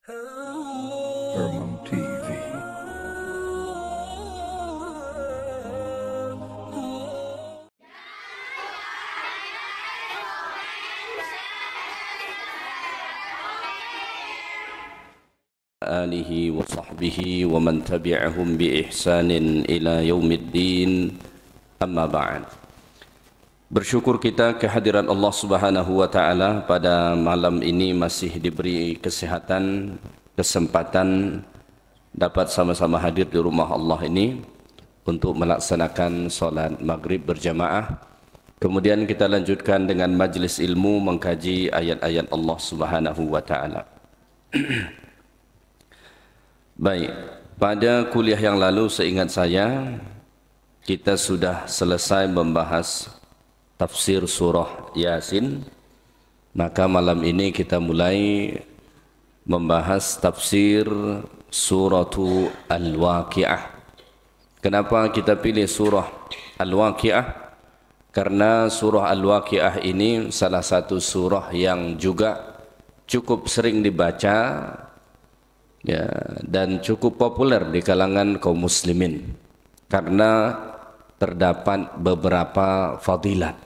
Herman TV. آله وصحبه ومن تبعهم بإحسان إلى يوم الدين أما بعد. Bersyukur kita kehadiran Allah Subhanahu wa taala pada malam ini masih diberi kesehatan, kesempatan dapat sama-sama hadir di rumah Allah ini untuk melaksanakan salat maghrib berjamaah. Kemudian kita lanjutkan dengan majlis ilmu mengkaji ayat-ayat Allah Subhanahu wa taala. Baik, pada kuliah yang lalu seingat saya kita sudah selesai membahas tafsir surah Yasin. Maka malam ini kita mulai membahas tafsir suratu Al-Waqi'ah. Kenapa kita pilih surah Al-Waqi'ah? Karena surah Al-Waqi'ah ini salah satu surah yang juga cukup sering dibaca ya, dan cukup populer di kalangan kaum muslimin karena terdapat beberapa fadilat.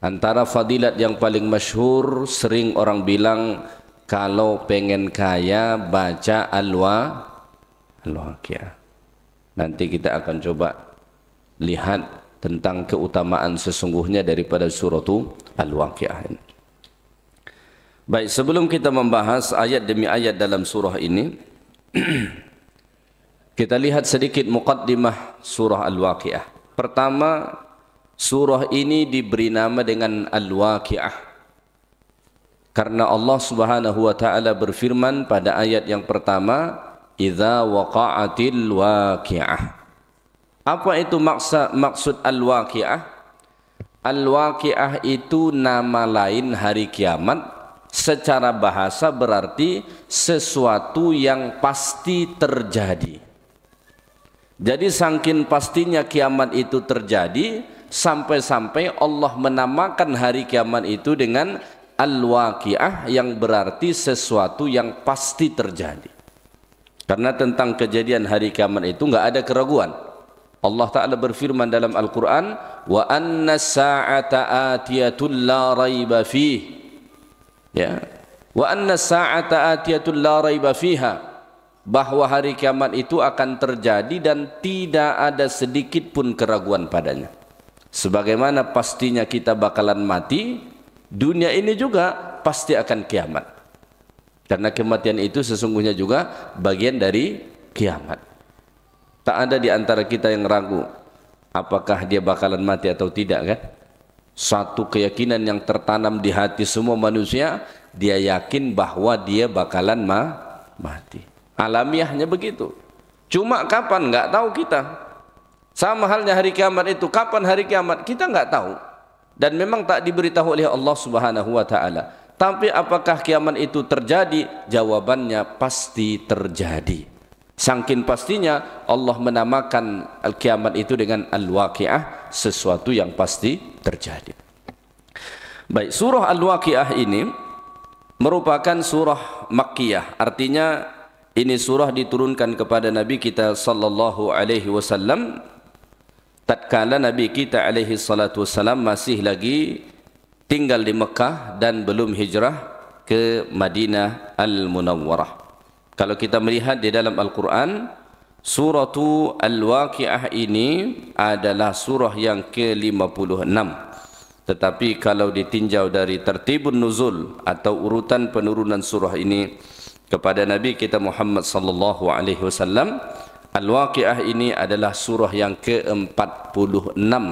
Antara fadilat yang paling masyhur, sering orang bilang kalau pengen kaya baca Al-Waqi'ah. Nanti kita akan coba lihat tentang keutamaan sesungguhnya daripada surah Al-Waqi'ah ini. Baik, sebelum kita membahas ayat demi ayat dalam surah ini, kita lihat sedikit muqaddimah surah Al-Waqi'ah. Pertama, surah ini diberi nama dengan Al-Waqi'ah karena Allah Subhanahu wa taala berfirman pada ayat yang pertama, "Idza waqa'atil waqi'ah." Apa itu maksud Al-Waqi'ah? Al-Waqi'ah itu nama lain hari kiamat. Secara bahasa berarti sesuatu yang pasti terjadi. Jadi saking pastinya kiamat itu terjadi, sampai-sampai Allah menamakan hari kiamat itu dengan Al-Waqi'ah, yang berarti sesuatu yang pasti terjadi. Karena tentang kejadian hari kiamat itu enggak ada keraguan. Allah Ta'ala berfirman dalam Al-Quran, "Wa anna sa'ata atiyatul la raiba fih." Ya, wa anna sa'ata atiyatul la raiba fiha, bahwa hari kiamat itu akan terjadi dan tidak ada sedikit pun keraguan padanya. Sebagaimana pastinya kita bakalan mati, dunia ini juga pasti akan kiamat. Karena kematian itu sesungguhnya juga bagian dari kiamat. Tak ada di antara kita yang ragu apakah dia bakalan mati atau tidak, kan? Satu keyakinan yang tertanam di hati semua manusia, dia yakin bahwa dia bakalan mati. Alamiahnya begitu. Cuma kapan enggak tahu kita. Sama halnya hari kiamat itu, kapan hari kiamat kita enggak tahu. Dan memang tak diberitahu oleh Allah Subhanahu wa taala. Tapi apakah kiamat itu terjadi? Jawabannya pasti terjadi. Saking pastinya Allah menamakan al-kiamat itu dengan Al-Waqi'ah, sesuatu yang pasti terjadi. Baik, surah Al-Waqi'ah ini merupakan surah Makkiyah. Artinya ini surah diturunkan kepada Nabi kita sallallahu alaihi wasallam tatkala Nabi kita alaihi salatu wasallam masih lagi tinggal di Mekah dan belum hijrah ke Madinah Al-Munawwarah. Kalau kita melihat di dalam Al-Quran, suratu Al-Waqi'ah ini adalah surah yang ke-56. Tetapi kalau ditinjau dari tertibun nuzul atau urutan penurunan surah ini kepada Nabi kita Muhammad sallallahu alaihi wasallam, Al-Waqi'ah ini adalah surah yang ke-46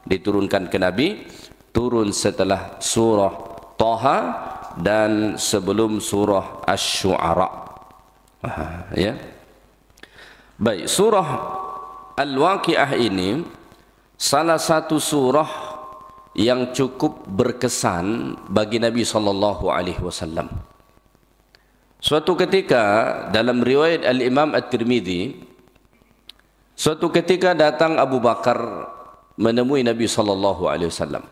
diturunkan ke Nabi, turun setelah surah Taha dan sebelum surah Asy-Syu'ara. Ya. Baik, surah Al-Waqi'ah ini salah satu surah yang cukup berkesan bagi Nabi sallallahu alaihi wasallam. Suatu ketika dalam riwayat Al-Imam At-Tirmidzi, suatu ketika datang Abu Bakar menemui Nabi sallallahu alaihi wasallam.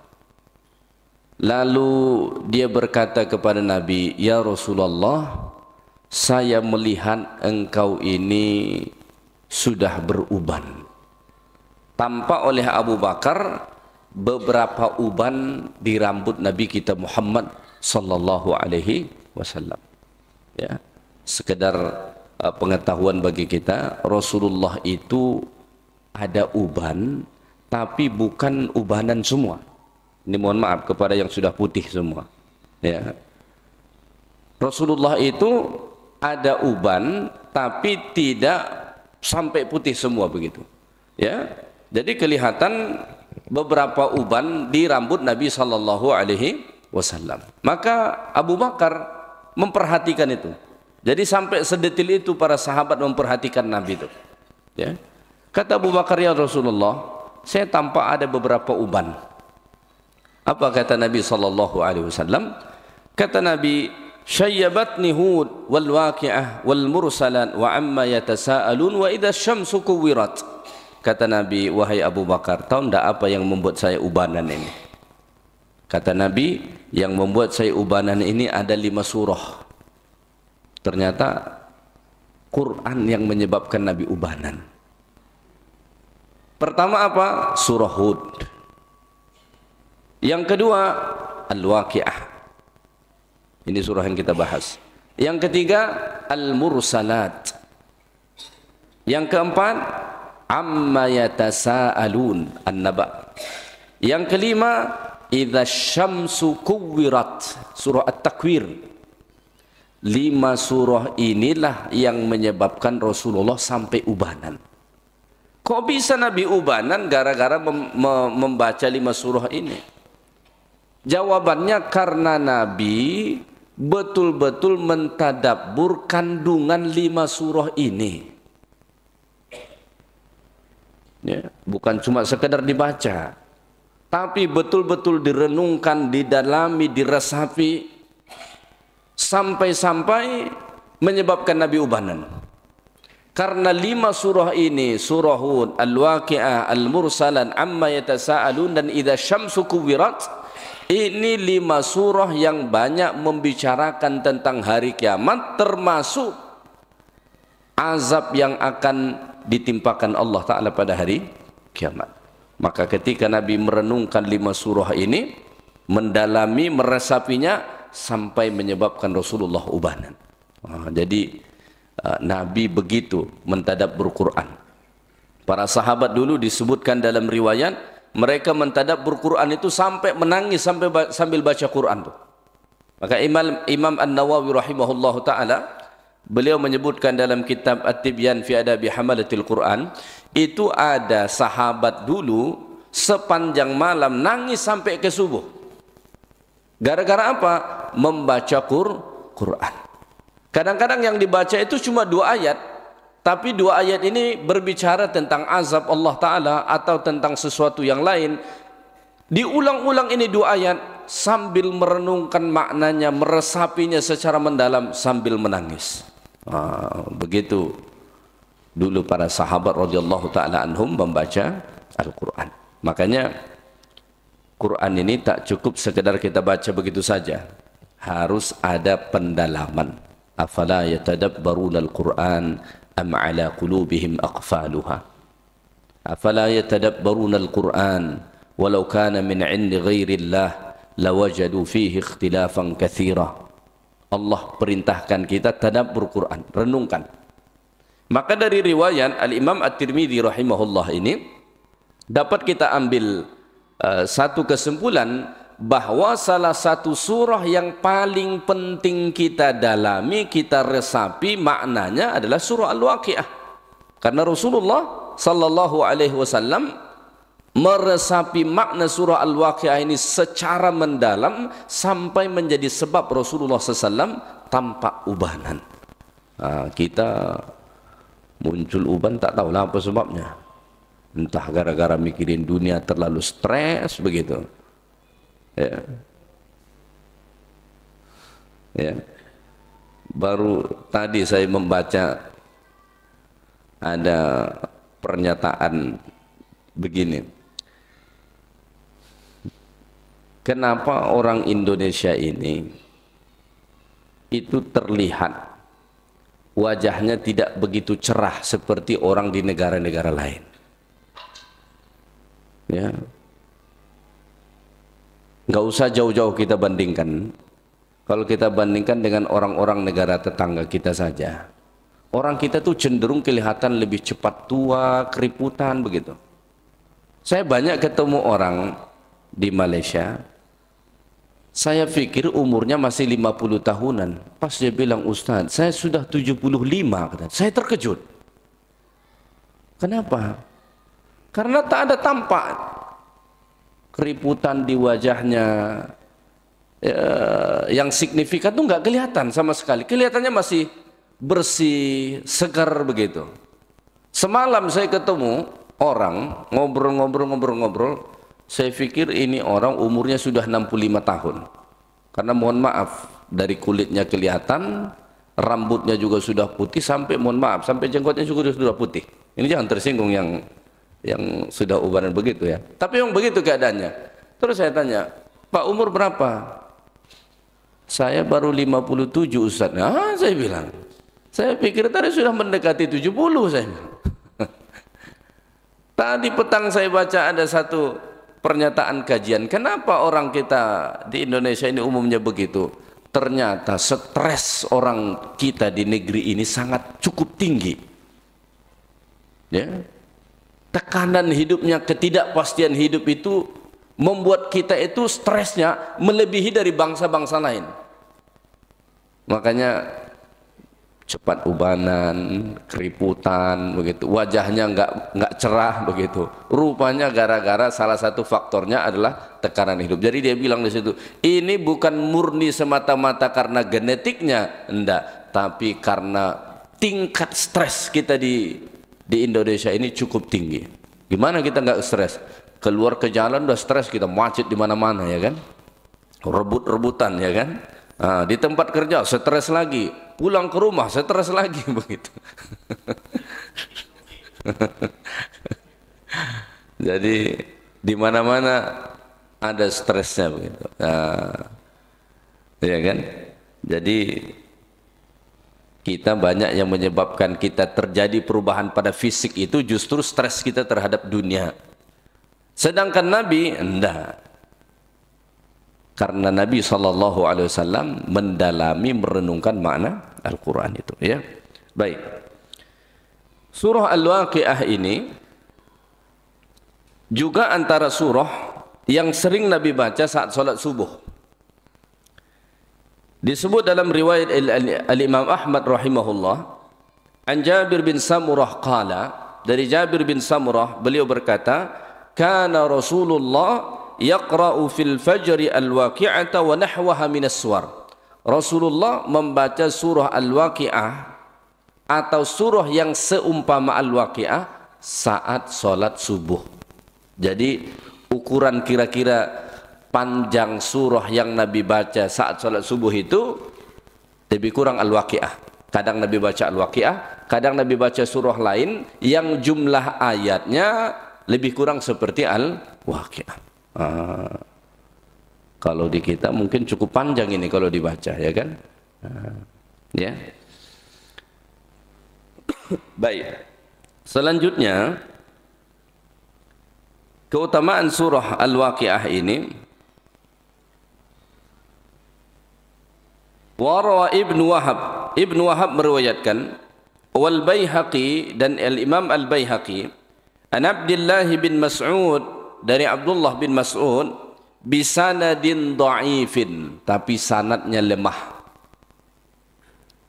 Lalu dia berkata kepada Nabi, "Ya Rasulullah, saya melihat engkau ini sudah beruban. Tampak oleh Abu Bakar beberapa uban di rambut Nabi kita Muhammad sallallahu alaihi wasallam. Ya, sekedar pengetahuan bagi kita, Rasulullah itu ada uban tapi bukan ubanan semua. Ini mohon maaf kepada yang sudah putih semua. Ya. Rasulullah itu ada uban tapi tidak sampai putih semua begitu. Ya. Jadi kelihatan beberapa uban di rambut Nabi sallallahu alaihi wasallam. Maka Abu Bakar memperhatikan itu. Jadi sampai sedetil itu para sahabat memperhatikan Nabi itu. Ya. Kata Abu Bakar, ya Rasulullah, saya tampak ada beberapa uban. Apa kata Nabi sallallahu alaihi wasallam? Kata Nabi, syayyabatni Hud wal waqi'ah wal mursalat wa amma yatasaalun wa idza syamsu kuwirat. Kata Nabi, wahai Abu Bakar, tahu tidak apa yang membuat saya ubanan ini? Kata Nabi, yang membuat saya ubanan ini ada 5 surah. Ternyata Quran yang menyebabkan Nabi ubanan. Pertama apa? Surah Hud. Yang kedua, Al-Waqi'ah. Ini surah yang kita bahas. Yang ketiga, Al-Mursalat. Yang keempat, Amma yatasaalun, An-Naba. Yang kelima, Idza syamsu kuwirat, surah At-Takwir. 5 surah inilah yang menyebabkan Rasulullah sampai ubanan. Kok bisa Nabi ubanan gara-gara membaca 5 surah ini? Jawabannya karena Nabi betul-betul mentadabbur kandungan 5 surah ini. Ya, bukan cuma sekedar dibaca, tapi betul-betul direnungkan, didalami, diresapi, sampai-sampai menyebabkan Nabi ubanan. Karena 5 surah ini, surah Hud, Al-Waqi'ah, Al-Mursalan, Amma yatasaalun, dan Idza syamsu kuwirat, ini 5 surah yang banyak membicarakan tentang hari kiamat, termasuk azab yang akan ditimpakan Allah Ta'ala pada hari kiamat. Maka ketika Nabi merenungkan 5 surah ini, mendalami, meresapinya, sampai menyebabkan Rasulullah ubanan. Jadi Nabi begitu mentadabbur Quran. Para sahabat dulu disebutkan dalam riwayat, mereka mentadabbur Quran itu sampai menangis sambil baca Quran tuh. Maka Imam An-Nawawi rahimahullahu ta'ala, beliau menyebutkan dalam kitab At-Tibyan fi Adabi Hamalatil Quran, itu ada sahabat dulu sepanjang malam nangis sampai ke subuh. Gara-gara apa? Membaca Quran. Kadang-kadang yang dibaca itu cuma 2 ayat, tapi 2 ayat ini berbicara tentang azab Allah Ta'ala atau tentang sesuatu yang lain. Diulang-ulang ini 2 ayat sambil merenungkan maknanya, meresapinya secara mendalam sambil menangis. Begitu dulu para sahabat radhiyallahu ta'ala anhum membaca Al-Quran. Makanya Quran ini tak cukup sekedar kita baca begitu saja, harus ada pendalaman. Afala yatadabbaruna al-Quran am ala qulubihim aqfaluha. Afala yatadabbaruna al-Quran walau kana min 'indi ghairillah lawajadu fihi ikhtilafan katsira. Allah perintahkan kita tadabbur Quran, renungkan. Maka dari riwayat Al-Imam At-Tirmidzi rahimahullah ini dapat kita ambil satu kesimpulan bahwa salah satu surah yang paling penting kita dalami, kita resapi maknanya adalah surah Al-Waqi'ah. Karena Rasulullah sallallahu alaihi wasallam meresapi makna surah Al-Waqi'ah ini secara mendalam sampai menjadi sebab Rasulullah SAW tampak ubanan. Kita muncul uban tak tahulah apa sebabnya. Entah gara-gara mikirin dunia terlalu stres begitu. Ya. Baru tadi saya membaca ada pernyataan begini. Kenapa orang Indonesia ini itu terlihat wajahnya tidak begitu cerah seperti orang di negara-negara lain. Ya, nggak usah jauh-jauh kita bandingkan. Kalau kita bandingkan dengan orang-orang negara tetangga kita saja, orang kita tuh cenderung kelihatan lebih cepat tua, keriputan begitu. Saya banyak ketemu orang di Malaysia, saya pikir umurnya masih 50 tahunan. Pas dia bilang, Ustaz, saya sudah 75. Saya terkejut. Kenapa? Karena tak ada tampak keriputan di wajahnya yang signifikan tuh nggak kelihatan sama sekali. Kelihatannya masih bersih, segar begitu. Semalam saya ketemu orang ngobrol, saya pikir ini orang umurnya sudah 65 tahun. Karena mohon maaf, dari kulitnya kelihatan, rambutnya juga sudah putih, sampai mohon maaf, sampai jenggotnya juga sudah putih. Ini jangan tersinggung yang sudah ubanan begitu ya. Tapi yang begitu keadaannya. Terus saya tanya, Pak umur berapa? Saya baru 57 Ustaz. Nah, saya bilang, saya pikir tadi sudah mendekati 70 saya bilang. Tadi petang saya baca ada satu pernyataan kajian, kenapa orang kita di Indonesia ini umumnya begitu? Ternyata stres orang kita di negeri ini sangat cukup tinggi. Ya. Tekanan hidupnya, ketidakpastian hidup itu membuat kita itu stresnya melebihi dari bangsa-bangsa lain. Makanya cepat ubanan, keriputan begitu, wajahnya nggak cerah begitu. Rupanya gara-gara salah satu faktornya adalah tekanan hidup. Jadi dia bilang di situ, ini bukan murni semata-mata karena genetiknya, enggak, tapi karena tingkat stres kita di Indonesia ini cukup tinggi. Gimana kita nggak stres? Keluar ke jalan udah stres, kita macet di mana-mana ya kan, rebut-rebutan ya kan. Nah, di tempat kerja stres lagi, pulang ke rumah stres lagi begitu. Jadi di mana-mana ada stresnya begitu. Nah, ya kan. Jadi kita banyak yang menyebabkan kita terjadi perubahan pada fisik itu justru stres kita terhadap dunia. Sedangkan Nabi enggak. Karena Nabi SAW mendalami, merenungkan makna Al-Quran itu ya. Baik. Surah Al-Waqi'ah ini juga antara surah yang sering Nabi baca saat sholat subuh. Disebut dalam riwayat Al-Imam Ahmad rahimahullah, an Jabir bin Samurah qala, dari Jabir bin Samurah beliau berkata, kana Rasulullah yaqra'u fil fajri al-waqi'ata wa nahwaha minas suwar. Rasulullah membaca surah Al-Waqi'ah atau surah yang seumpama Al-Waqi'ah saat sholat subuh. Jadi ukuran kira-kira panjang surah yang Nabi baca saat sholat subuh itu lebih kurang Al-Waqi'ah. Kadang Nabi baca Al-Waqi'ah, kadang Nabi baca surah lain yang jumlah ayatnya lebih kurang seperti Al-Waqi'ah. Kalau di kita mungkin cukup panjang ini kalau dibaca ya kan. Ya. Baik. Selanjutnya keutamaan surah Al-Waqi'ah ini, warawa Ibnu Wahab meriwayatkan, wal Baihaqi, dan Al-Imam Al-Baihaqi, an Abdullah bin Mas'ud, dari Abdullah bin Mas'ud, bisanadin dha'ifin, tapi sanadnya lemah.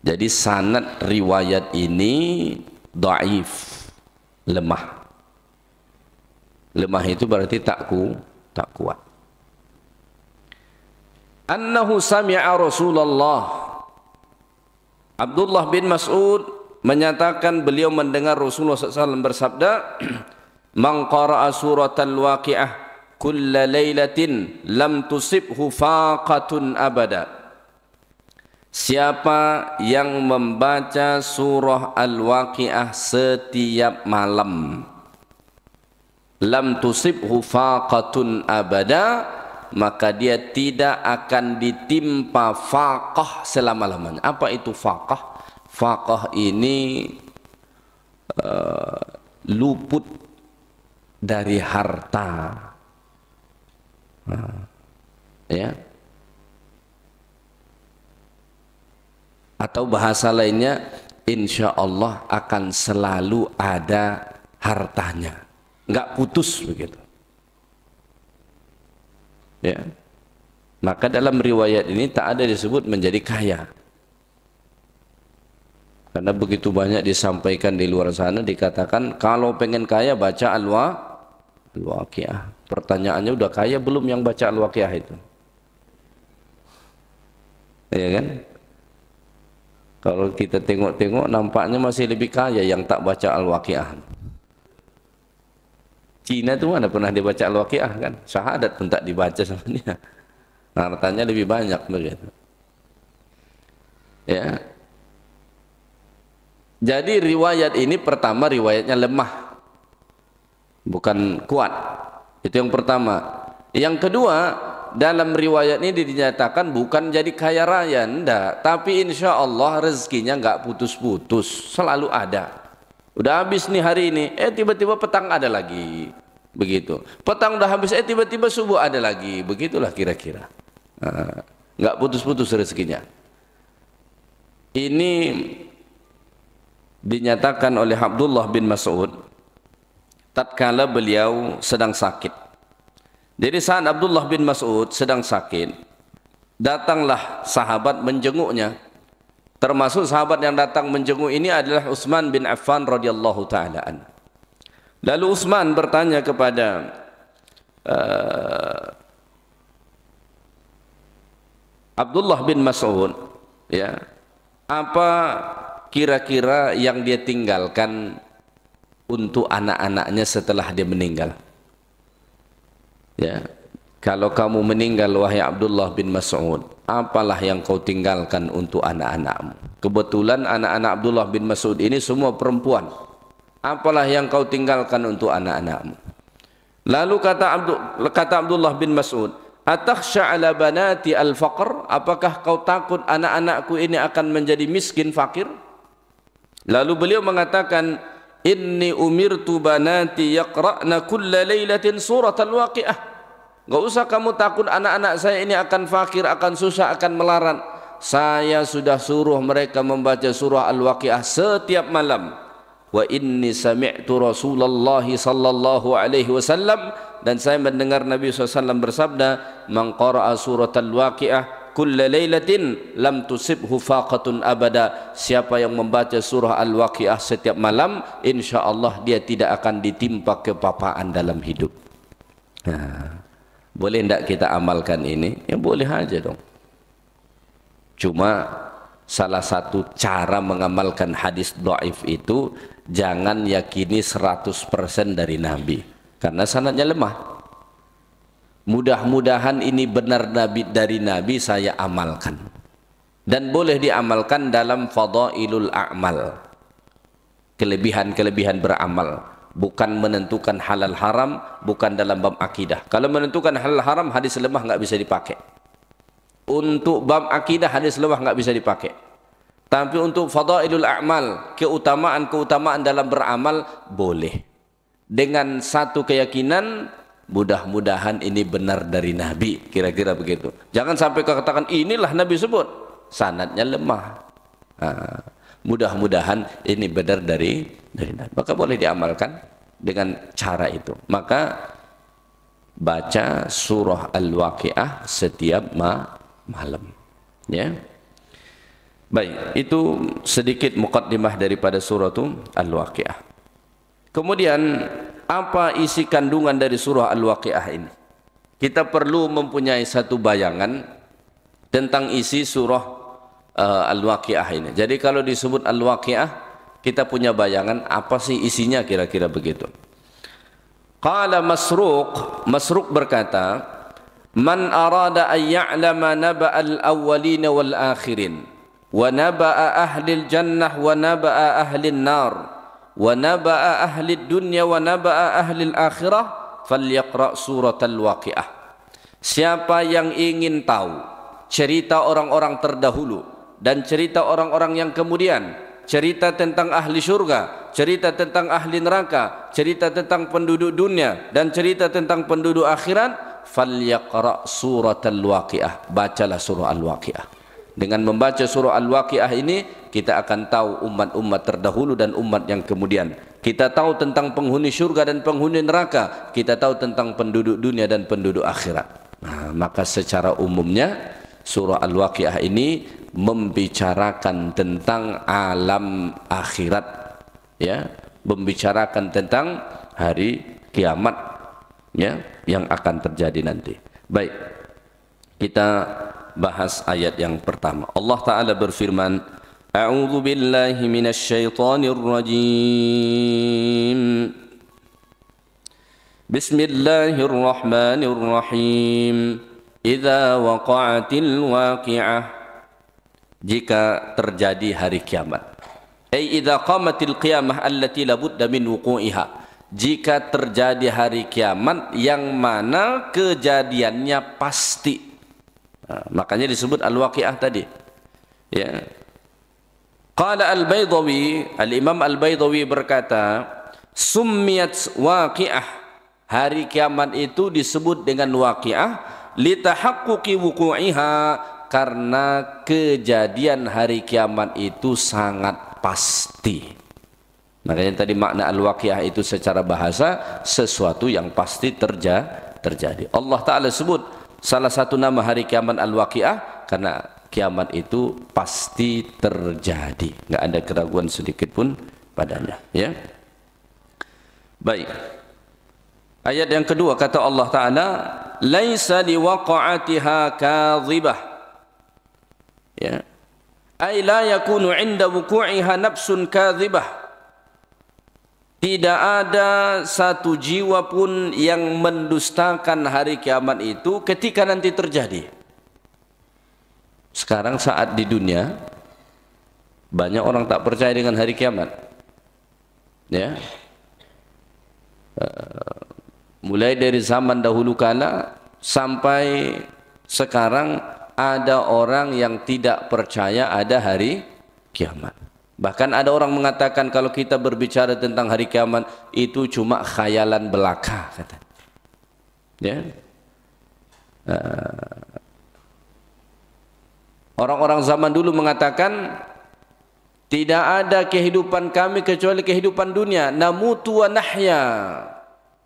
Jadi sanad riwayat ini dha'if, lemah. Lemah itu berarti tak kuat. Annahu sami'a Rasulullah, Abdullah bin Mas'ud menyatakan beliau mendengar Rasulullah SAW bersabda, man qara'a suratal waqi'ah kulla lailatin lam tusibhu faqatun abada. Siapa yang membaca surah Al-Waqi'ah setiap malam, lam tusibhu faqatun abada, maka dia tidak akan ditimpa faqah selama-lamanya. Apa itu faqah? faqih ini luput dari harta, ya, atau bahasa lainnya, insya Allah akan selalu ada hartanya, nggak putus begitu, ya. Maka dalam riwayat ini tak ada disebut menjadi kaya, karena begitu banyak disampaikan di luar sana, dikatakan kalau pengen kaya baca Al-Waqiah. Pertanyaannya, udah kaya belum yang baca Al-Waqiah itu? Ya kan? Kalau kita tengok-tengok nampaknya masih lebih kaya yang tak baca Al-Waqiah. Cina itu mana pernah dibaca Al-Waqiah kan? Syahadat pun tak dibaca sama dia. Hartanya lebih banyak begitu. Ya. Jadi riwayat ini pertama riwayatnya lemah, bukan kuat. Itu yang pertama. Yang kedua, dalam riwayat ini dinyatakan bukan jadi kaya raya, enggak, tapi insya Allah rezekinya enggak putus-putus, selalu ada. Udah habis nih hari ini, tiba-tiba petang ada lagi, begitu. Petang udah habis, tiba-tiba subuh ada lagi, begitulah kira-kira. Enggak putus-putus rezekinya. Ini dinyatakan oleh Abdullah bin Mas'ud tatkala beliau sedang sakit. Jadi saat Abdullah bin Mas'ud sedang sakit, datanglah sahabat menjenguknya. Termasuk sahabat yang datang menjenguk ini adalah Utsman bin Affan radhiyallahu taala an. Lalu Utsman bertanya kepada Abdullah bin Mas'ud, ya, apa kira-kira yang dia tinggalkan untuk anak-anaknya setelah dia meninggal? Ya, kalau kamu meninggal wahai Abdullah bin Mas'ud, apalah yang kau tinggalkan untuk anak-anakmu? Kebetulan anak-anak Abdullah bin Mas'ud ini semua perempuan. Apalah yang kau tinggalkan untuk anak-anakmu? Lalu kata Abdullah bin Mas'ud, atakhsha ala banati al-faqr? Apakah kau takut anak-anakku ini akan menjadi miskin fakir? Lalu beliau mengatakan, inni umirtu banati yaqra'na kulla lailatin surat al-Waqiah. Enggak usah kamu takut anak-anak saya ini akan fakir, akan susah, akan melarat. Saya sudah suruh mereka membaca surah Al-Waqiah setiap malam. Wa inni sami'tu Rasulullah sallallahu alaihi wasallam, dan saya mendengar Nabi SAW bersabda, man qara'a surat Al-Waqiah kulla lailatin lam tusibhu faqatun abada. Siapa yang membaca surah Al-Waqiah setiap malam, insyaallah dia tidak akan ditimpa kepapaan dalam hidup. Boleh tidak kita amalkan ini? Ya boleh aja dong. Cuma salah satu cara mengamalkan hadis dhaif itu, jangan yakini 100% dari Nabi, karena sanadnya lemah. Mudah-mudahan ini benar dari Nabi, saya amalkan. Dan boleh diamalkan dalam fadailul a'mal, kelebihan-kelebihan beramal, bukan menentukan halal haram, bukan dalam bab akidah. Kalau menentukan halal haram, hadis lemah nggak bisa dipakai. Untuk bab akidah, hadis lemah nggak bisa dipakai. Tapi untuk fadailul a'mal, keutamaan-keutamaan dalam beramal, boleh. Dengan satu keyakinan, mudah-mudahan ini benar dari Nabi, kira-kira begitu. Jangan sampai katakan inilah Nabi sebut, sanadnya lemah. Mudah-mudahan ini benar dari Nabi. Maka boleh diamalkan dengan cara itu. Maka baca surah Al-Waqiah setiap malam. Ya. Baik, itu sedikit muqaddimah daripada surah Al-Waqiah. Kemudian apa isi kandungan dari surah Al-Waqiah ini? Kita perlu mempunyai satu bayangan tentang isi surah Al-Waqiah ini. Jadi kalau disebut Al-Waqiah, kita punya bayangan apa sih isinya, kira-kira begitu. Qala Masruq berkata, man arada an ya'lama naba'al awwalin wal akhirin wa naba'a ahli jannah wa naba'a ahli nar wa naba'a ahli dunya wa naba'a ahli akhirah falyaqra surat Al-Waqiah. Siapa yang ingin tahu cerita orang-orang terdahulu dan cerita orang-orang yang kemudian, cerita tentang ahli surga, cerita tentang ahli neraka, cerita tentang penduduk dunia, dan cerita tentang penduduk akhirat, falyaqra surat al-waqi'ah, bacalah surah al-waqi'ah. Dengan membaca surah al-waqi'ah ini kita akan tahu umat-umat terdahulu dan umat yang kemudian. Kita tahu tentang penghuni surga dan penghuni neraka, kita tahu tentang penduduk dunia dan penduduk akhirat. Nah, maka secara umumnya surah al-waqi'ah ini membicarakan tentang alam akhirat, ya, membicarakan tentang hari kiamat, ya, yang akan terjadi nanti. Baik, kita bahas ayat yang pertama. Allah Ta'ala berfirman, A'udzu billahi minasy syaithanir rajim. Bismillahirrahmanirrahim. Idza waqa'atil waqi'ah, jika terjadi hari kiamat. Ai idza qamatil qiyamah allati la budda min wuqu'iha, jika terjadi hari kiamat yang mana kejadiannya pasti. Nah, makanya disebut al-waqi'ah tadi. Ya. Qala al-Baydawi, al-Imam al-Baydawi berkata, summiyat waqi'ah, hari kiamat itu disebut dengan waqi'ah litahaqquqi wuqu'iha, karena kejadian hari kiamat itu sangat pasti. Makanya tadi makna al-waqi'ah itu secara bahasa sesuatu yang pasti terjadi. Allah Ta'ala sebut salah satu nama hari kiamat al-waqi'ah karena kiamat itu pasti terjadi, nggak ada keraguan sedikit pun padanya, ya. Baik, ayat yang kedua kata Allah Ta'ala, laisa liwaqa'atiha kadhibah, ya, ay la yakunu 'inda wuqu'iha nafsun kadhibah, tidak ada satu jiwa pun yang mendustakan hari kiamat itu ketika nanti terjadi. Sekarang saat di dunia banyak orang tak percaya dengan hari kiamat, ya. Mulai dari zaman dahulu kala sampai sekarang ada orang yang tidak percaya ada hari kiamat. Bahkan ada orang mengatakan kalau kita berbicara tentang hari kiamat itu cuma khayalan belaka, kata. Ya. Orang-orang zaman dulu mengatakan tidak ada kehidupan kami kecuali kehidupan dunia, namutu wa nahya,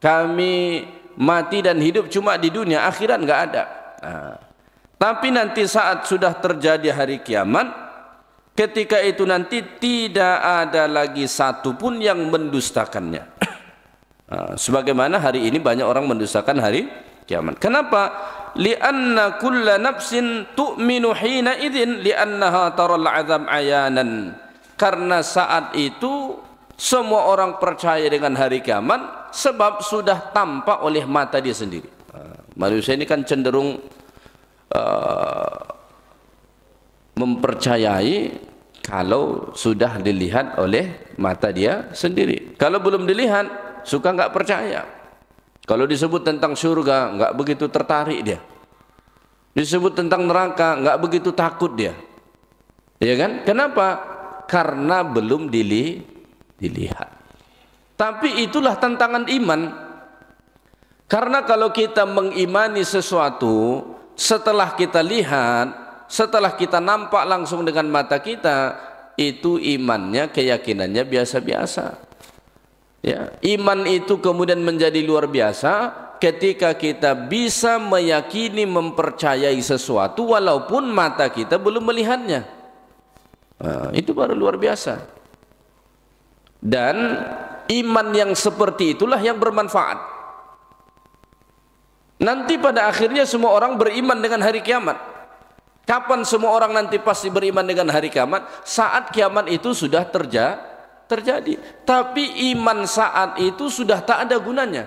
kami mati dan hidup cuma di dunia, akhirat enggak ada. Nah, tapi nanti saat sudah terjadi hari kiamat, ketika itu nanti tidak ada lagi satu pun yang mendustakannya. Nah, sebagaimana hari ini banyak orang mendustakan hari kiamat. Kenapa? Lianna kulla nafsin tu'minu hina idzin liannaha taral azab ayanan, karena saat itu semua orang percaya dengan hari kiamat sebab sudah tampak oleh mata dia sendiri. Manusia ini kan cenderung mempercayai kalau sudah dilihat oleh mata dia sendiri. Kalau belum dilihat suka nggak percaya. Kalau disebut tentang surga nggak begitu tertarik dia. Disebut tentang neraka nggak begitu takut dia. Ya kan? Kenapa? Karena belum dilihat. Tapi itulah tantangan iman. Karena kalau kita mengimani sesuatu setelah kita lihat, setelah kita nampak langsung dengan mata kita, itu imannya, keyakinannya biasa-biasa. Ya, iman itu kemudian menjadi luar biasa ketika kita bisa meyakini, mempercayai sesuatu walaupun mata kita belum melihatnya. Nah, itu baru luar biasa. Dan iman yang seperti itulah yang bermanfaat. Nanti pada akhirnya semua orang beriman dengan hari kiamat. Kapan semua orang nanti pasti beriman dengan hari kiamat? Saat kiamat itu sudah terjadi. Tapi iman saat itu sudah tak ada gunanya.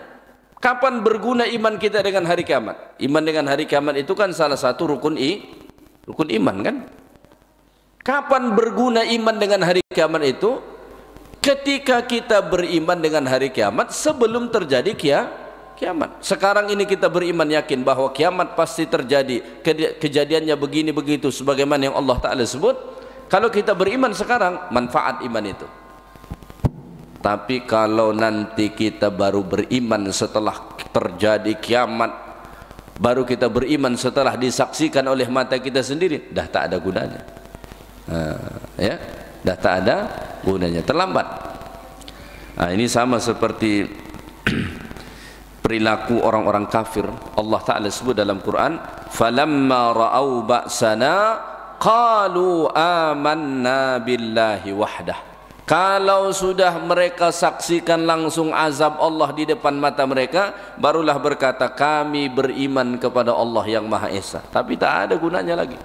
Kapan berguna iman kita dengan hari kiamat? Iman dengan hari kiamat itu kan salah satu rukun iman kan? Kapan berguna iman dengan hari kiamat itu? Ketika kita beriman dengan hari kiamat sebelum terjadi kiamat. Sekarang ini kita beriman yakin bahwa kiamat pasti terjadi, kejadiannya begini begitu sebagaimana yang Allah Ta'ala sebut. Kalau kita beriman sekarang, manfaat iman itu. Tapi kalau nanti kita baru beriman setelah terjadi kiamat, baru kita beriman setelah disaksikan oleh mata kita sendiri, dah tak ada gunanya. Ya, dah tak ada gunanya, terlambat. Ini sama seperti perilaku orang-orang kafir. Allah Ta'ala sebut dalam Quran, falamma ra'au ba'sana qalu amanna billahi wahdah. Kalau sudah mereka saksikan langsung azab Allah di depan mata mereka, barulah berkata kami beriman kepada Allah yang Maha Esa. Tapi tak ada gunanya lagi.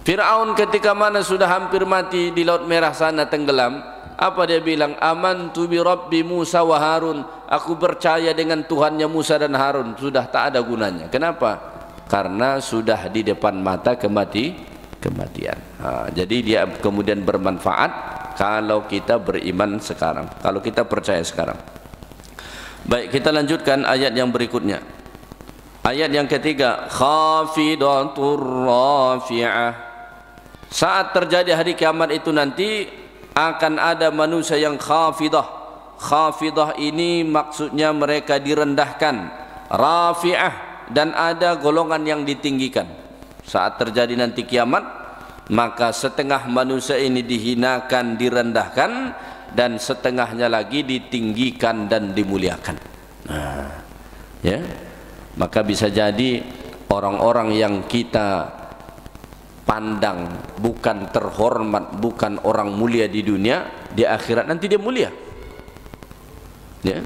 Fir'aun ketika mana sudah hampir mati di Laut Merah sana tenggelam, apa dia bilang? Amantu bi Rabbi Musa wa Harun. Aku percaya dengan Tuhannya Musa dan Harun. Sudah tak ada gunanya. Kenapa? Karena sudah di depan mata kematian. Jadi dia kemudian bermanfaat kalau kita beriman sekarang, kalau kita percaya sekarang. Baik, kita lanjutkan ayat yang berikutnya. Ayat yang ketiga, khafidatur rafi'ah. Saat terjadi hari kiamat itu nanti akan ada manusia yang khafidah. Khafidah ini maksudnya mereka direndahkan. Rafi'ah, dan ada golongan yang ditinggikan. Saat terjadi nanti kiamat, maka setengah manusia ini dihinakan, direndahkan, dan setengahnya lagi ditinggikan dan dimuliakan. Ya, maka bisa jadi orang-orang yang kita pandang bukan terhormat, bukan orang mulia di dunia, di akhirat nanti dia mulia. Ya.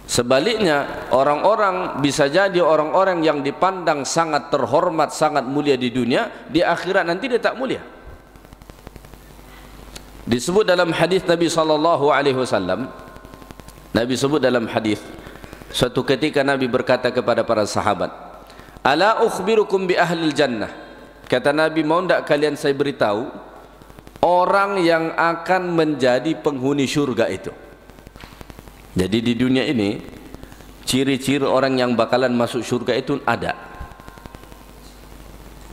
Sebaliknya, orang-orang bisa jadi orang-orang yang dipandang sangat terhormat, sangat mulia di dunia, di akhirat nanti dia tak mulia. Disebut dalam hadis Nabi sallallahu alaihi wasallam, Nabi sebut dalam hadis, suatu ketika Nabi berkata kepada para sahabat, "Ala ukhbirukum bi ahlil jannah?" Kata Nabi, mau tidak kalian saya beritahu orang yang akan menjadi penghuni surga itu. Jadi di dunia ini ciri-ciri orang yang bakalan masuk surga itu ada.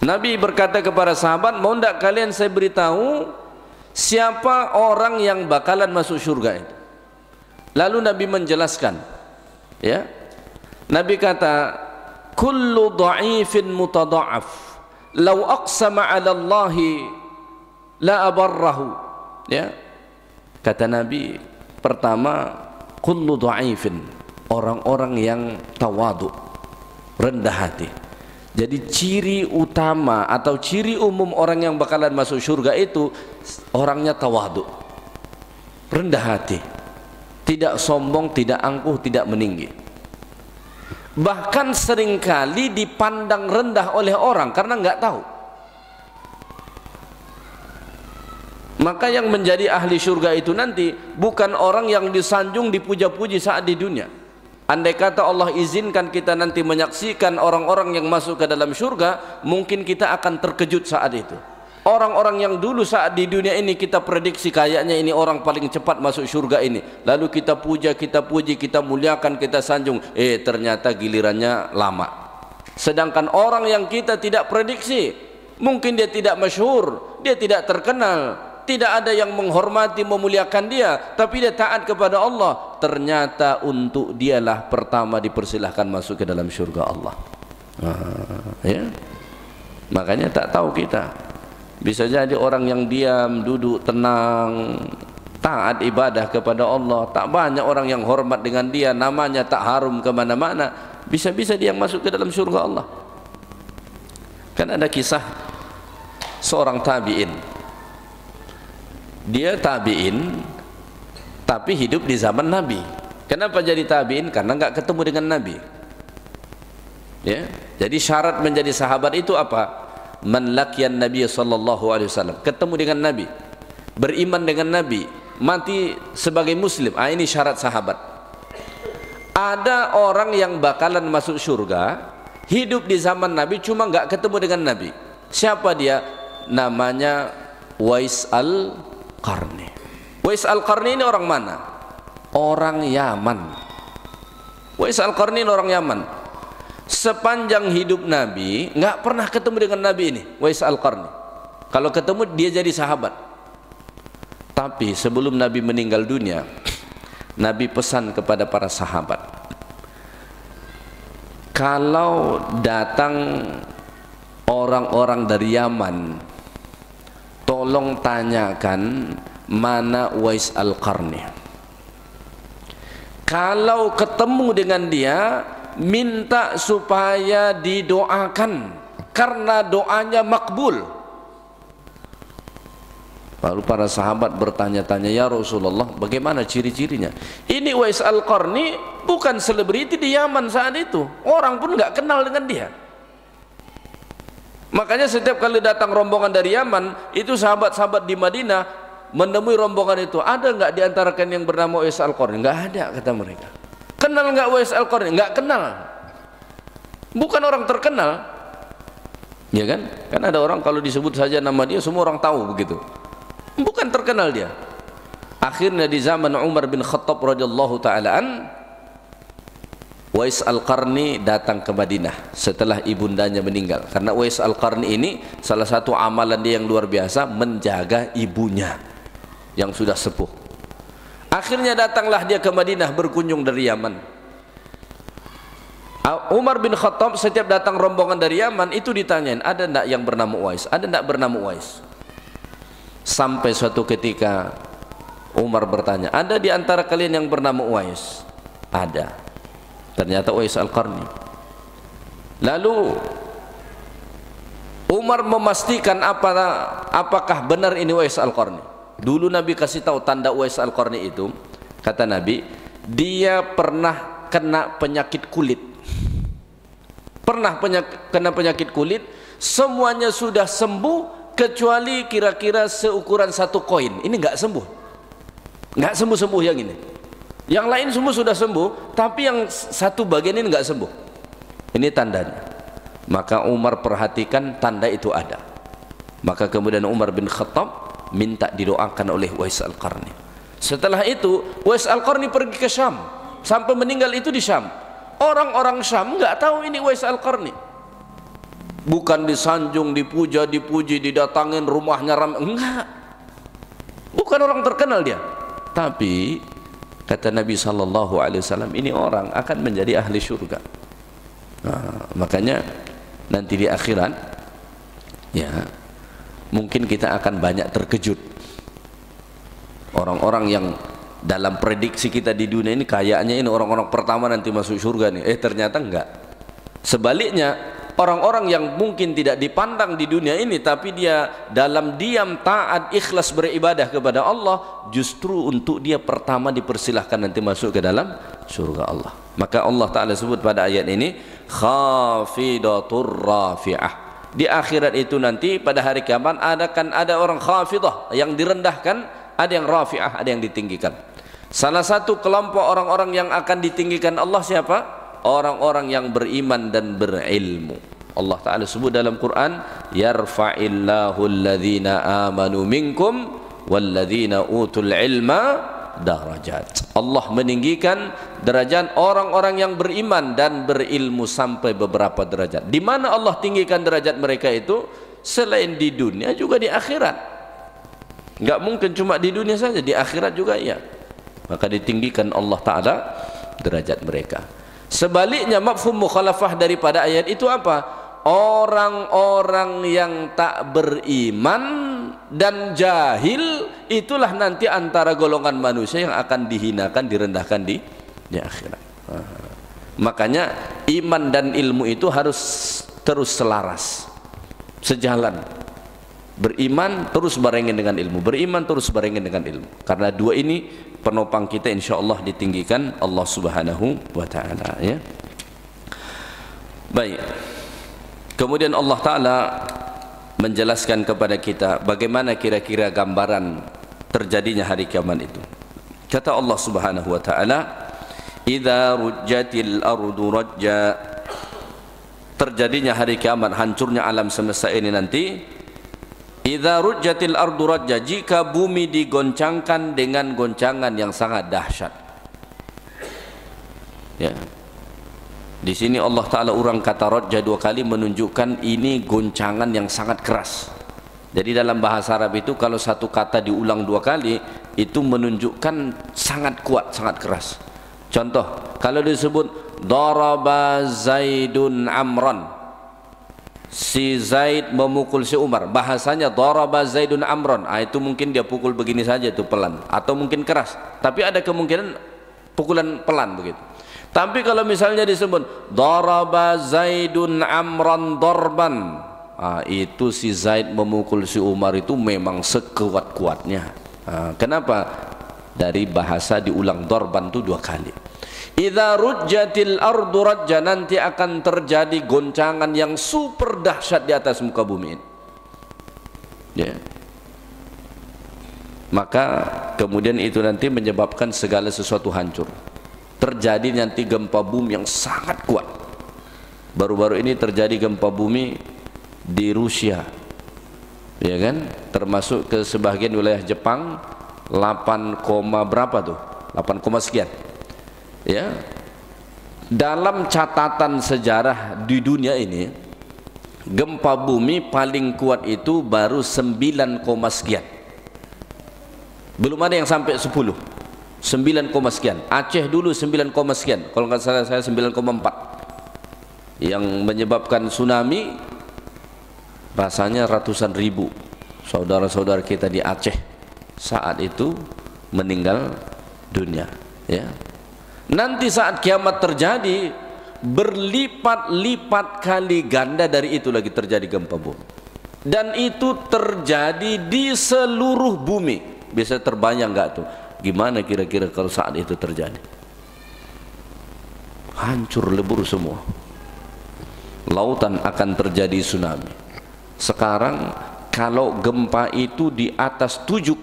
Nabi berkata kepada sahabat, mau tidak kalian saya beritahu siapa orang yang bakalan masuk surga itu. Lalu Nabi menjelaskan, ya, Nabi kata, kullu dha'ifin mutadha'af lau aqsama 'ala Allahi la abarrahu. Ya, kata Nabi, pertama, kullu dha'ifin, orang-orang yang tawadu, rendah hati. Jadi ciri utama atau ciri umum orang yang bakalan masuk surga itu orangnya tawadu, rendah hati, tidak sombong, tidak angkuh, tidak meninggi. Bahkan seringkali dipandang rendah oleh orang karena nggak tahu. Maka yang menjadi ahli surga itu nanti bukan orang yang disanjung, dipuja-puji saat di dunia. Andai kata Allah izinkan kita nanti menyaksikan orang-orang yang masuk ke dalam surga, mungkin kita akan terkejut saat itu. Orang-orang yang dulu saat di dunia ini kita prediksi kayaknya ini orang paling cepat masuk surga ini, lalu kita puja, kita puji, kita muliakan, kita sanjung, ternyata gilirannya lama. Sedangkan orang yang kita tidak prediksi, mungkin dia tidak masyhur, dia tidak terkenal, tidak ada yang menghormati, memuliakan dia, tapi dia taat kepada Allah, ternyata untuk dialah pertama dipersilahkan masuk ke dalam surga Allah. Ya, makanya tak tahu kita. Bisa jadi orang yang diam, duduk tenang, taat ibadah kepada Allah, tak banyak orang yang hormat dengan dia, namanya tak harum kemana-mana, bisa-bisa dia yang masuk ke dalam surga Allah. Kan ada kisah seorang tabi'in, dia tabi'in tapi hidup di zaman Nabi. Kenapa jadi tabi'in? Karena nggak ketemu dengan Nabi. Ya, jadi syarat menjadi sahabat itu apa? Man laqiyan Nabi sallallahu alaihi wasallam, ketemu dengan Nabi, beriman dengan Nabi, mati sebagai muslim. Ini syarat sahabat. Ada orang yang bakalan masuk surga, hidup di zaman Nabi cuma nggak ketemu dengan Nabi. Siapa dia? Namanya Wais Al-Qarni. Wais Al-Qarni ini orang mana? Orang Yaman. Uwais Al-Qarni orang Yaman. Sepanjang hidup Nabi nggak pernah ketemu dengan Nabi ini, Uwais Al-Qarni. Kalau ketemu dia jadi sahabat. Tapi sebelum Nabi meninggal dunia, Nabi pesan kepada para sahabat, kalau datang orang-orang dari Yaman, tolong tanyakan mana Uwais Al-Qarni. Kalau ketemu dengan dia, minta supaya didoakan karena doanya makbul. Lalu para sahabat bertanya-tanya, ya Rasulullah, bagaimana ciri-cirinya? Ini Uwais Al-Qarni bukan selebriti di Yaman saat itu, orang pun nggak kenal dengan dia. Makanya setiap kali datang rombongan dari Yaman, itu sahabat-sahabat di Madinah menemui rombongan itu, ada nggak di antara kalian yang bernama Uwais Al-Qarni? Nggak ada, kata mereka. Kenal nggak Uwais Al-Qarni? Nggak kenal. Bukan orang terkenal, ya kan? Kan ada orang kalau disebut saja nama dia semua orang tahu begitu. Bukan terkenal dia. Akhirnya di zaman Umar bin Khattab radhiyallahu taala an, Uwais Al-Qarni datang ke Madinah setelah ibundanya meninggal. Karena Uwais Al-Qarni ini salah satu amalan dia yang luar biasa, menjaga ibunya yang sudah sepuh. Akhirnya datanglah dia ke Madinah berkunjung dari Yaman. Umar bin Khattab setiap datang rombongan dari Yaman itu ditanyain, ada enggak yang bernama Uwais? Ada enggak bernama Uwais? Sampai suatu ketika Umar bertanya, ada di antara kalian yang bernama Uwais? Ada. Ternyata Uwais Al-Qarni. Lalu Umar memastikan apakah benar ini Uwais Al-Qarni. Dulu Nabi kasih tahu tanda Uwais Al-Qarni itu, kata Nabi, dia pernah kena penyakit kulit. Pernah kena penyakit kulit, semuanya sudah sembuh kecuali kira-kira seukuran satu koin. Ini nggak sembuh, nggak sembuh yang ini. Yang lain semua sudah sembuh, tapi yang satu bagian ini nggak sembuh. Ini tandanya. Maka Umar perhatikan tanda itu ada. Maka kemudian Umar bin Khattab minta didoakan oleh Uwais Al-Qarni. Setelah itu Uwais Al-Qarni pergi ke Syam, sampai meninggal itu di Syam. Orang-orang Syam nggak tahu ini Uwais Al-Qarni. Bukan disanjung, dipuja, dipuji, didatangin rumahnya ramai, enggak. Bukan orang terkenal dia. Tapi kata Nabi SAW, ini orang akan menjadi ahli surga. Nah, makanya nanti di akhirat, ya mungkin kita akan banyak terkejut. Orang-orang yang dalam prediksi kita di dunia ini kayaknya ini orang-orang pertama nanti masuk surga nih. Ternyata enggak. Sebaliknya, orang-orang yang mungkin tidak dipandang di dunia ini tapi dia dalam diam taat ikhlas beribadah kepada Allah, justru untuk dia pertama dipersilahkan nanti masuk ke dalam surga Allah. Maka Allah Ta'ala sebut pada ayat ini khafidatur rafi'ah. Di akhirat itu nanti pada hari kiamat ada orang khafidah yang direndahkan, ada yang rafi'ah, ada yang ditinggikan. Salah satu kelompok orang-orang yang akan ditinggikan Allah siapa? Orang-orang yang beriman dan berilmu. Allah Ta'ala sebut dalam Quran, yarfa'illahu alladhina amanu minkum walladhina utul ilma darajat. Allah meninggikan derajat orang-orang yang beriman dan berilmu sampai beberapa derajat. Di mana Allah tinggikan derajat mereka itu? Selain di dunia juga di akhirat. Enggak mungkin cuma di dunia saja, di akhirat juga ya. Maka ditinggikan Allah Ta'ala derajat mereka. Sebaliknya mafhum mukhalafah daripada ayat itu apa? Orang-orang yang tak beriman dan jahil itulah nanti antara golongan manusia yang akan dihinakan, direndahkan di akhirat. Makanya iman dan ilmu itu harus terus selaras, sejalan. Beriman terus barengin dengan ilmu, beriman terus barengin dengan ilmu. Karena dua ini penopang kita insyaallah ditinggikan Allah Subhanahu wa taala, ya. Baik. Kemudian Allah Ta'ala menjelaskan kepada kita bagaimana kira-kira gambaran terjadinya hari kiamat itu. Kata Allah Subhanahu wa taala, "Idza rujjatil ardu rajja." Terjadinya hari kiamat, hancurnya alam semesta ini nanti. Idza rujjatil ardu rajja, jika bumi digoncangkan dengan goncangan yang sangat dahsyat. Ya. Di sini Allah Ta'ala urang kata rajja 2 kali menunjukkan ini goncangan yang sangat keras. Jadi dalam bahasa Arab itu kalau satu kata diulang 2 kali itu menunjukkan sangat kuat, sangat keras. Contoh, kalau disebut daraba Zaidun Amran, si Zaid memukul si Umar, bahasanya daraba Zaidun Amran, itu mungkin dia pukul begini saja, itu pelan, atau mungkin keras, tapi ada kemungkinan pukulan pelan begitu. Tapi kalau misalnya disebut daraba Zaidun Amran darban, itu si Zaid memukul si Umar itu memang sekuat-kuatnya. Kenapa? Dari bahasa diulang darban itu 2 kali. Idza rujjatil ardu rajja, nanti akan terjadi goncangan yang super dahsyat di atas muka bumi ini. Ya. Maka kemudian itu nanti menyebabkan segala sesuatu hancur. Terjadi nanti gempa bumi yang sangat kuat. Baru-baru ini terjadi gempa bumi di Rusia, ya kan, termasuk ke sebagian wilayah Jepang, 8, berapa tuh, 8, sekian, ya. Dalam catatan sejarah di dunia ini, gempa bumi paling kuat itu baru 9, sekian, belum ada yang sampai 10. 9, sekian. Aceh dulu 9, sekian, kalau nggak salah saya 9,4, yang menyebabkan tsunami. Rasanya ratusan ribu saudara-saudara kita di Aceh saat itu meninggal dunia, ya. Nanti saat kiamat terjadi, berlipat-lipat kali ganda dari itu lagi terjadi gempa bumi, dan itu terjadi di seluruh bumi. Bisa terbayang nggak tuh gimana kira-kira kalau saat itu terjadi? Hancur lebur semua, lautan akan terjadi tsunami. Sekarang kalau gempa itu di atas 7,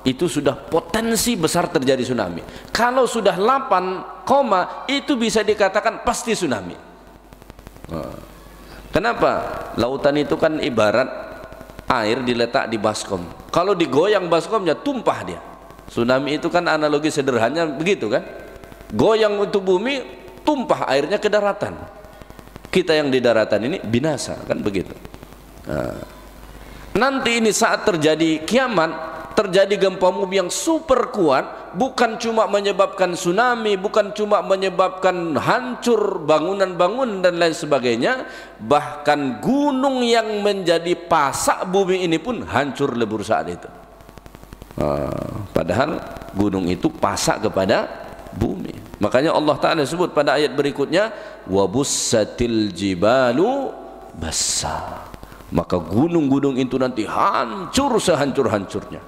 itu sudah potensi besar terjadi tsunami. Kalau sudah 8, itu bisa dikatakan pasti tsunami. Kenapa? Lautan itu kan ibarat air diletak di baskom. Kalau digoyang baskomnya tumpah dia. Tsunami itu kan analogi sederhananya begitu kan? Goyang untuk bumi, tumpah airnya ke daratan. Kita yang di daratan ini binasa, kan begitu. Nanti ini saat terjadi kiamat, terjadi gempa bumi yang super kuat, bukan cuma menyebabkan tsunami, bukan cuma menyebabkan hancur bangunan-bangunan dan lain sebagainya, bahkan gunung yang menjadi pasak bumi ini pun hancur lebur saat itu. Padahal gunung itu pasak kepada bumi. Makanya Allah Ta'ala sebut pada ayat berikutnya, wabussatil jibalu bassa, maka gunung-gunung itu nanti hancur sehancur-hancurnya,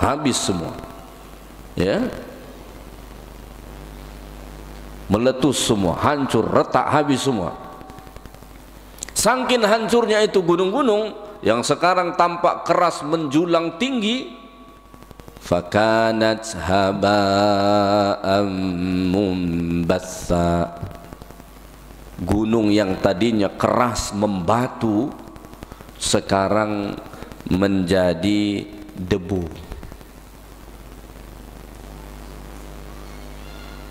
habis semua, ya, meletus semua, hancur, retak, habis semua. Saking hancurnya itu gunung-gunung yang sekarang tampak keras menjulang tinggi, fakanat haba'an mumbatsa, gunung yang tadinya keras membatu sekarang menjadi debu.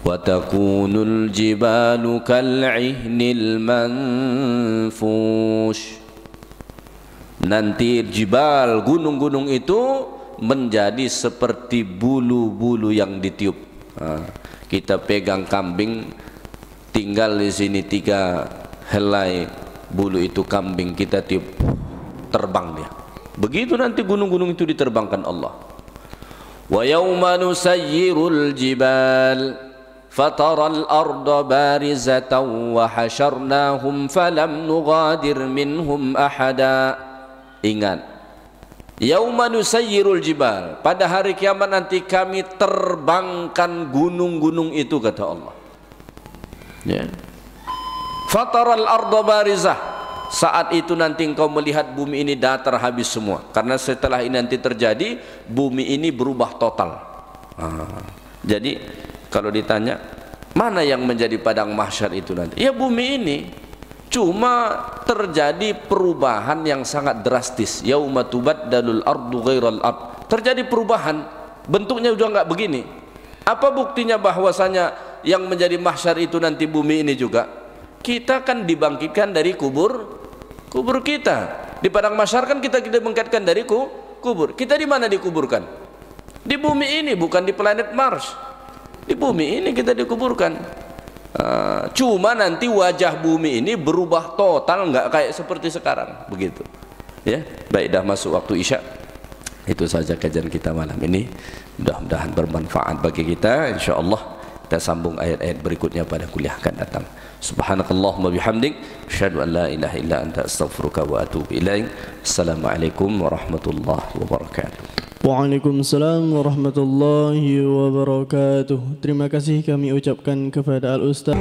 Wa takunul jibalu kal'ihnil manfush, nanti jibal, gunung-gunung itu menjadi seperti bulu-bulu yang ditiup. Kita pegang kambing, tinggal di sini 3 helai bulu itu kambing, kita tiup, terbang dia. Begitu nanti gunung-gunung itu diterbangkan Allah. Wa yawma nusayyirul jibal fataral arda barizatan wa hasyarnahum falam nughadir minhum ahada. Ingat, yauma nusayyirul jibal, pada hari kiamat nanti kami terbangkan gunung-gunung itu, kata Allah, ya. Fataral arda barizah, saat itu nanti engkau melihat bumi ini datar habis semua, karena setelah ini nanti terjadi bumi ini berubah total. Jadi kalau ditanya mana yang menjadi padang mahsyar itu nanti, ya bumi ini. Cuma terjadi perubahan yang sangat drastis. Yauma tubaddalul ardu ghairal ard, terjadi perubahan, bentuknya udah nggak begini. Apa buktinya bahwasanya yang menjadi mahsyar itu nanti bumi ini juga, kita kan dibangkitkan dari kubur kita. Di padang mahsyar kan kita dibangkitkan dari kubur. Kita di mana dikuburkan? Di bumi ini, bukan di planet Mars. Di bumi ini kita dikuburkan. Cuma nanti wajah bumi ini berubah total, nggak kayak seperti sekarang, begitu. Ya, baik, dah masuk waktu Isya. Itu saja kajian kita malam ini. Mudah-mudahan bermanfaat bagi kita. Insyaallah kita sambung ayat-ayat berikutnya pada kuliah akan datang. Subhanakallahumma bihamdik, asyhadu an la ilaha illa anta, astaghfiruka wa atubu ilaik. Assalamualaikum warahmatullahi wabarakatuh. Waalaikumsalam warahmatullahi wabarakatuh. Terima kasih kami ucapkan kepada Al-Ustaz